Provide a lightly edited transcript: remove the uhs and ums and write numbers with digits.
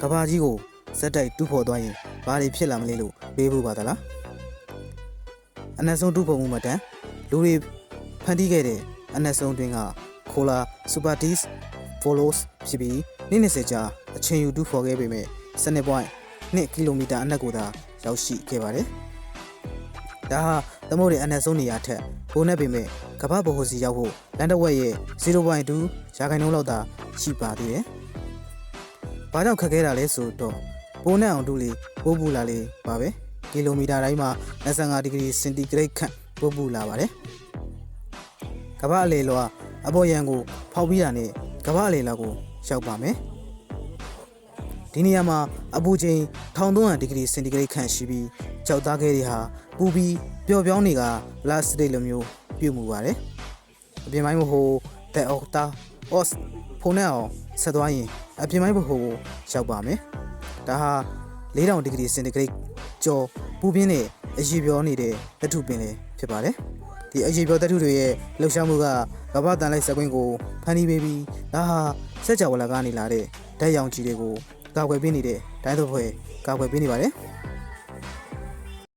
ကဘာကြီးကိုဇက်တိုက်တူးဖော်သွားရင်ဘာတွေဖြစ်လာမလဲလို့တွေးဖို့ပါသလားအနက်ဆုံးတူးဖော်မှုမှတန်လူတွေဖန်တီးခဲ့တဲ့အနက်ဆုံးတွင်ကခိုလာစူပါတီးဖိုလိုစ်ဖြစ်ပြီးနေ့20ကြာအချိန်ယူတူးဖော်ခဲ့ပေမဲ့12.2 ကီလိုမီတာအနက်ကိုသာရောက်ရှိခဲ့ပါတယ်ဒါဟာသမုဒ္ဒရာအနက်ဆုံးနေရာထက်ပိုနေပေမဲ့ကမ္ဘာဗဟိုစီရောက်ဖို့လန်ဒဝက်ရဲ့ 0.2 ရာခိုင်နှုန်းလောက်သာရှိပါသေးတယ်။ဘာကြောင့်ခက်ခဲတာလဲဆိုတော့ပိုနဲ့အောင်တူလေပိုးပူလာလေပါပဲကီလိုမီတာတိုင်းမှာ25ဒီဂရီစင်တီဂရိတ်ခန့်ပိုးပူလာပါတယ်။ကမ္ဘာအလေလွှာအပေါ်ယံကိုဖောက်ပြီးတာနဲ့ကမ္ဘာအလေလောက်ကိုရောက်ပါမယ်။ဒီနေရာမှာအပူချိန်1300ဒီဂရီစင်တီဂရိတ်ခန့်ရှိပြီးကြောက်သားခဲတွေဟာပူပြီးပျော်ပြောင်းနေကပလတ်စတစ်လိုမျိုးပြုတ်မှုပါတယ်။အပြင်ပိုင်းဘဟိုတဲ့အော်တာအော့စ်ဖုန်းနဲ့အောင်ဆက်သွားရင်အပြင်ပိုင်းဘဟိုကိုရောက်ပါမယ်။ဒါဟာ4000ဒီဂရီစင်တီဂရိတ်ကျော်ပူပြင်းတဲ့အရေပြောနေတဲ့သတ္တုပင်လေးဖြစ်ပါတယ်။ဒီအရေပြောသတ္တုတွေရဲ့လှုပ်ရှားမှုကကမ္ဘာတန်လိုက်စကွင်းကိုဖန်တီးပေးပြီးဒါဟာစက်ကြဝဠာကနေလာတဲ့ဓာတ်ရောင်ခြည်တွေကိုကာကွယ်ပေးနေတဲ့တိုင်းသဖွယ်ကာကွယ်ပေးနေပါတယ်။